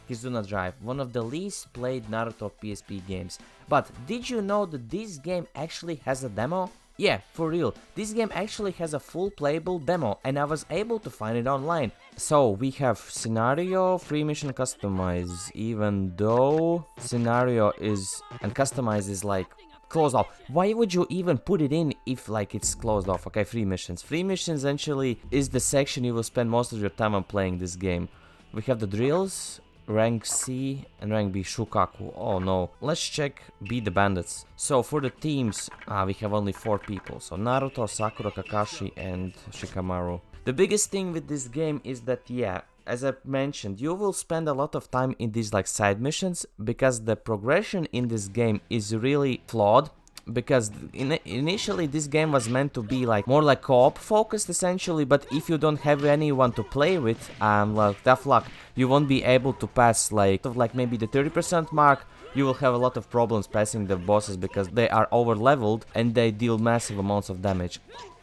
Kizuna Drive, one of the least played Naruto PSP games. But did you know that this game actually has a demo? Yeah, for real, this game actually has a full playable demo and I was able to find it online. So we have scenario, free mission customize, even though scenario is and customize is like closed off. Why would you even put it in if like it's closed off? Okay, free missions. Free missions essentially is the section you will spend most of your time on playing this game. We have the drills, rank C and rank B Shukaku. Oh no. Let's check B the bandits. So for the teams, we have only 4 people. So Naruto, Sakura, Kakashi and Shikamaru. The biggest thing with this game is that, yeah, as I mentioned, you will spend a lot of time in these like side missions because the progression in this game is really flawed. Because initially this game was meant to be like more like co-op focused essentially, but if you don't have anyone to play with, like tough luck, you won't be able to pass like maybe the 30% mark. You will have a lot of problems passing the bosses because they are over leveled and they deal massive amounts of damage.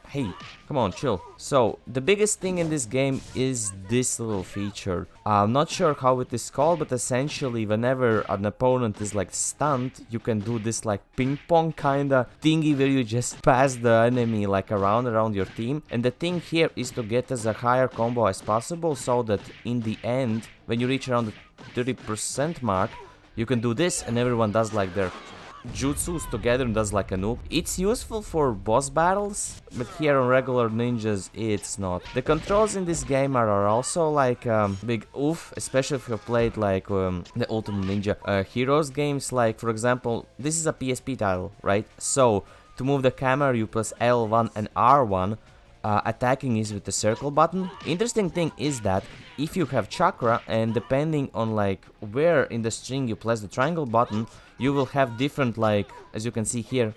Hey, come on, chill. So, the biggest thing in this game is this little feature. I'm not sure how it is called, but essentially whenever an opponent is like stunned, you can do this like ping pong kinda thingy where you just pass the enemy like around your team. And the thing here is to get as a higher combo as possible so that in the end, when you reach around the 30% mark, you can do this and everyone does like their jutsus together and does like a noob. It's useful for boss battles, but here on regular ninjas it's not. The controls in this game are also like big oof, especially if you played like the Ultimate Ninja Heroes games. Like for example, this is a PSP title, right? So to move the camera you press L1 and R1. Attacking is with the circle button. Interesting thing is that if you have chakra and depending on like where in the string you place the triangle button, you will have different, like as you can see here,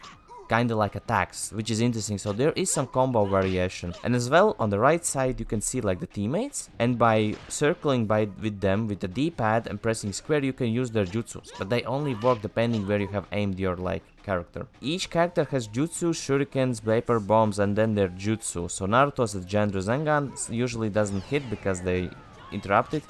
kinda like attacks, which is interesting. So there is some combo variation. And as well on the right side you can see like the teammates, and by circling with them with the D-pad and pressing square you can use their jutsus, but they only work depending where you have aimed your like character. Each character has jutsu, shurikens, vapor bombs and then their jutsu. So Naruto's Giant Rasengan usually doesn't hit because they interrupt it.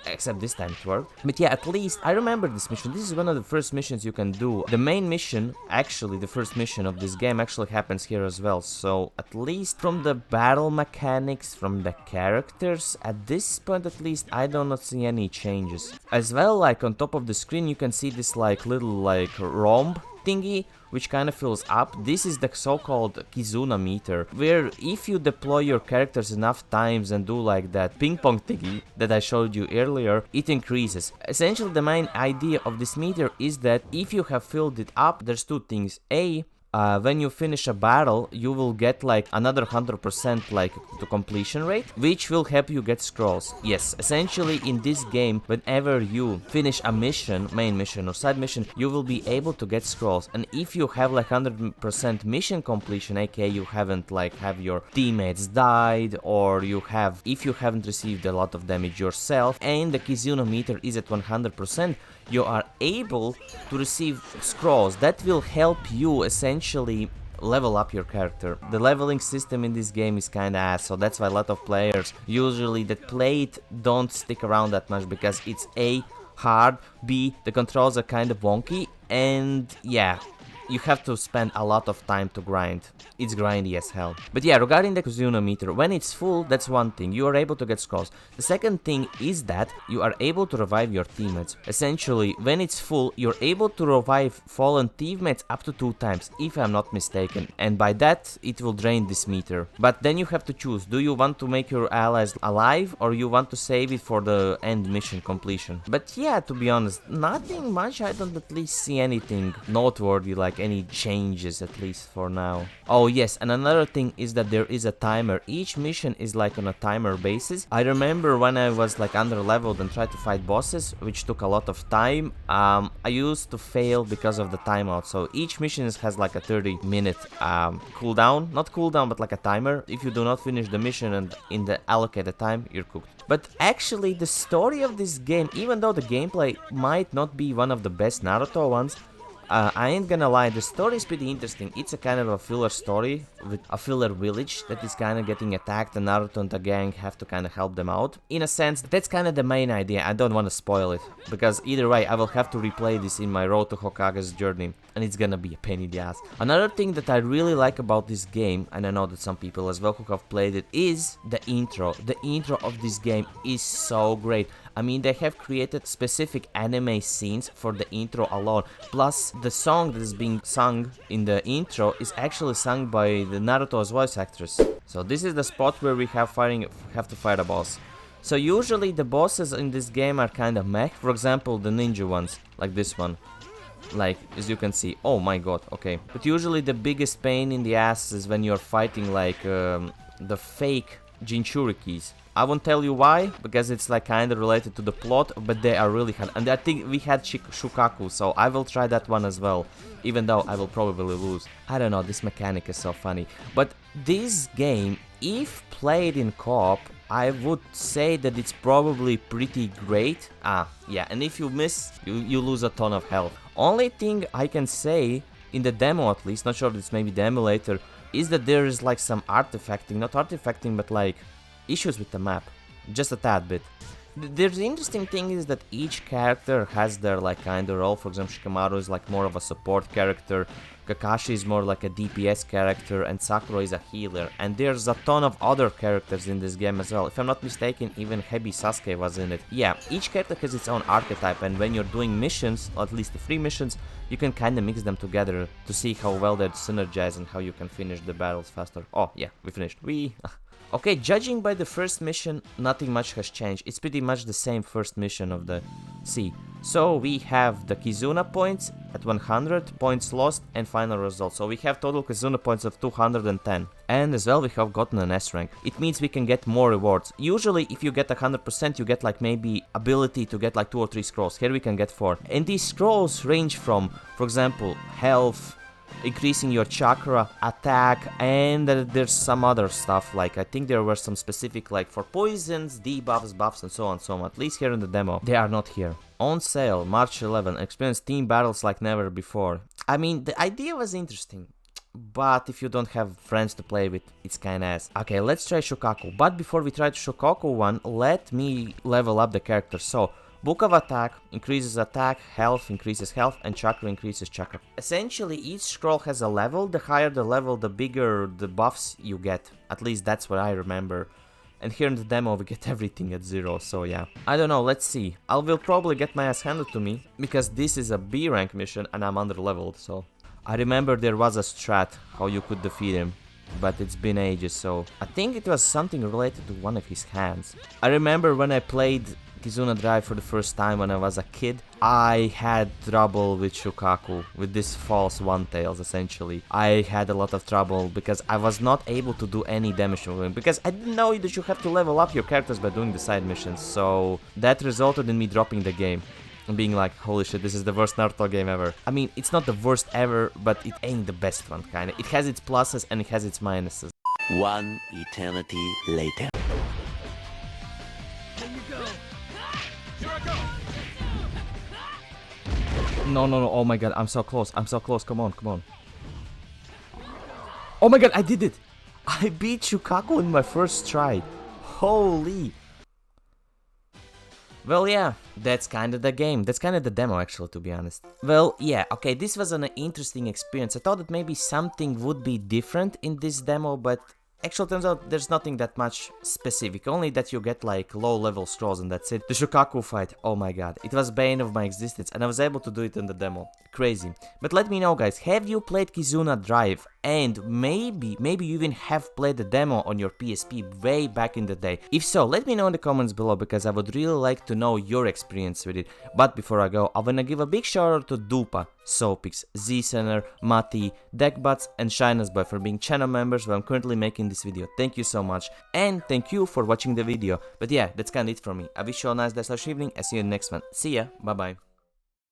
Except this time it worked. But yeah, at least I remember this mission. This is one of the first missions you can do. The main mission, actually the first mission of this game actually happens here as well. So at least from the battle mechanics, from the characters, at this point at least I do not see any changes. As well, like on top of the screen you can see this like little like rhomb thingy which kind of fills up. This is the so-called Kizuna meter, where if you deploy your characters enough times and do like that ping pong thingy that I showed you earlier, it increases. Essentially the main idea of this meter is that if you have filled it up, there's 2 things. When you finish a battle, you will get like another 100% like to completion rate, which will help you get scrolls. Yes, essentially in this game, whenever you finish a mission, main mission or side mission, you will be able to get scrolls. And if you have like 100% mission completion, aka you haven't like have your teammates died, or if you haven't received a lot of damage yourself, and the Kizuna meter is at 100%, you are able to receive scrolls that will help you essentially level up your character. The leveling system in this game is kinda ass, so that's why a lot of players usually that play it don't stick around that much, because it's A, hard, B, the controls are kind of wonky, and yeah, you have to spend a lot of time to grind. It's grindy as hell. But yeah, regarding the Kizuna meter, when it's full, that's one thing. You are able to get scrolls. The second thing is that you are able to revive your teammates. Essentially, when it's full, you're able to revive fallen teammates up to 2 times, if I'm not mistaken. And by that, it will drain this meter. But then you have to choose. Do you want to make your allies alive, or you want to save it for the end mission completion? But yeah, to be honest, nothing much. I don't at least see anything noteworthy, like any changes, at least for now. Oh yes, and another thing is that there is a timer. Each mission is like on a timer basis. I remember when I was like under leveled and tried to fight bosses, which took a lot of time, I used to fail because of the timeout. So each mission has like a 30-minute cooldown, not cooldown but like a timer. If you do not finish the mission and in the allocated time, you're cooked. But actually the story of this game, even though the gameplay might not be one of the best Naruto ones, I ain't gonna lie, the story is pretty interesting. It's a kind of a filler story with a filler village that is kind of getting attacked, and Naruto and the gang have to kind of help them out. In a sense, that's kind of the main idea. I don't want to spoil it, because either way, I will have to replay this in my Road to Hokage's journey, and it's gonna be a pain in the ass. Another thing that I really like about this game, and I know that some people as well who have played it, is the intro. The intro of this game is so great. I mean, they have created specific anime scenes for the intro alone. Plus, the song that is being sung in the intro is actually sung by the Naruto's voice actress. So this is the spot where we have to fight a boss. So usually the bosses in this game are kind of meh. For example, the ninja ones, like this one. Like, as you can see. Oh my god, okay. But usually the biggest pain in the ass is when you're fighting like the fake Jinchurikis. I won't tell you why, because it's like kinda related to the plot, but they are really hard. And I think we had Shukaku, so I will try that one as well, even though I will probably lose. I don't know, this mechanic is so funny. But this game, if played in co-op, I would say that it's probably pretty great. Yeah, and if you miss, you lose a ton of health. Only thing I can say, in the demo at least, not sure if it's maybe the emulator, is that there is like some artifacting, not artifacting, but like issues with the map, just a tad bit. There's the interesting thing is that each character has their like kind of role. For example, Shikamaru is like more of a support character, Kakashi is more like a DPS character, and Sakura is a healer. And there's a ton of other characters in this game as well. If I'm not mistaken, even Hebi Sasuke was in it. Yeah, each character has its own archetype, and when you're doing missions, or at least the free missions, you can kind of mix them together to see how well they synergize and how you can finish the battles faster. Oh yeah, we finished. Okay, judging by the first mission, nothing much has changed. It's pretty much the same first mission of the sea. So we have the Kizuna points at 100, points lost, and final result. So we have total Kizuna points of 210. And as well, we have gotten an S rank. It means we can get more rewards. Usually, if you get 100%, you get like maybe ability to get like 2 or 3 scrolls. Here we can get 4. And these scrolls range from, for example, health, increasing your chakra, attack, and there's some other stuff, like I think there were some specific like for poisons, debuffs, buffs, and so on, at least here in the demo. They are not here. On sale, March 11, experience team battles like never before. I mean, the idea was interesting, but if you don't have friends to play with, it's kinda ass. Okay, let's try Shukaku, but before we try Shukaku one, let me level up the character. So, Book of Attack increases attack, health increases health, and chakra increases chakra. Essentially, each scroll has a level. The higher the level, the bigger the buffs you get. At least that's what I remember. And here in the demo, we get everything at 0, so yeah. I don't know, let's see. I will probably get my ass handed to me, because this is a B rank mission and I'm under leveled, so. I remember there was a strat, how you could defeat him. But it's been ages, so. I think it was something related to one of his hands. I remember when I played Kizuna Drive for the first time when I was a kid, I had trouble with Shukaku, with this false one-tails essentially. I had a lot of trouble because I was not able to do any damage to him, because I didn't know that you have to level up your characters by doing the side missions, so that resulted in me dropping the game. And being like, holy shit, this is the worst Naruto game ever. I mean, it's not the worst ever, but it ain't the best one, kinda. It has its pluses and it has its minuses. One eternity later. No, oh my god, I'm so close, come on. Oh my god, I did it! I beat Shukaku in my first try. Holy! Well, yeah, that's kinda the game. That's kinda the demo, actually, to be honest. Well, yeah, okay, this was an interesting experience. I thought that maybe something would be different in this demo, but actually turns out there's nothing that much specific, only that you get like low level scrolls and that's it. The Shukaku fight, oh my god, it was bane of my existence and I was able to do it in the demo. Crazy. But let me know guys, have you played Kizuna Drive? And maybe you even have played the demo on your PSP way back in the day. If so, let me know in the comments below because I would really like to know your experience with it. But before I go, I wanna give a big shout out to Dupa, Sopix, Z-Center, Mati, Deckbutts and Shyness Boy for being channel members where I'm currently making this video. Thank you so much. And thank you for watching the video. But yeah, that's kinda it from me. I wish you all a nice day/evening. I'll see you in the next one. See ya, bye bye.